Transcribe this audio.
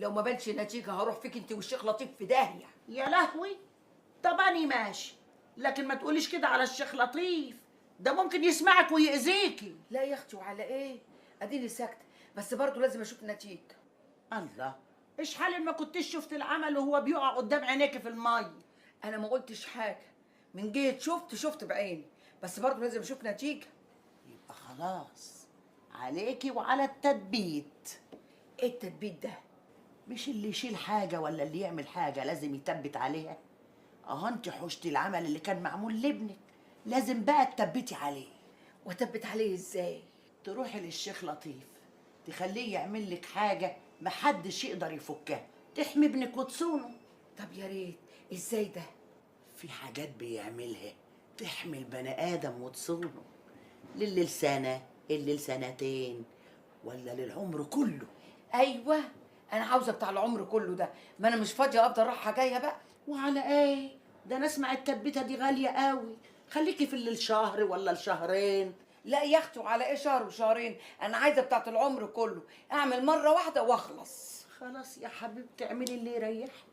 لو ما بانش نتيجه هروح فيك انت والشيخ لطيف في داهيه. يا لهوي. طب أني ماشي، لكن ما تقوليش كده على الشيخ لطيف، ده ممكن يسمعك ويأذيكي. لا يا اختي، وعلى ايه؟ اديني ساكته، بس برضه لازم اشوف نتيجه. الله، ايش حال ما كنتش شفت العمل وهو بيقع قدام عينيكي في المي؟ انا ما قلتش حاجه، من جيت شفت بعيني، بس برضه لازم اشوف نتيجه. يبقى خلاص عليكي وعلى التثبيت. ايه التثبيت ده؟ مش اللي يشيل حاجة ولا اللي يعمل حاجة لازم يثبت عليها؟ اه انت حشتي العمل اللي كان معمول لابنك، لازم بقى تثبتي عليه. واثبت عليه ازاي؟ تروحي للشيخ لطيف تخليه يعمل لك حاجة محدش يقدر يفكها، تحمي ابنك وتصونه. طب يا ريت، ازاي ده؟ في حاجات بيعملها تحمي البني آدم وتصونه، للي لسنة، اللي لسنتين، ولا للعمر كله. ايوه، انا عاوزه بتاع العمر كله ده، ما انا مش فاضيه افضل رايحه جايه بقى. وعلى ايه؟ ده انا اسمع التثبيته دي غاليه قوي، خليكي في اللي الشهر ولا الشهرين. لا يا اختي، وعلى ايه شهر وشهرين؟ انا عايزه بتاعه العمر كله، اعمل مره واحده واخلص. خلاص يا حبيبتي اعملي اللي يريحك.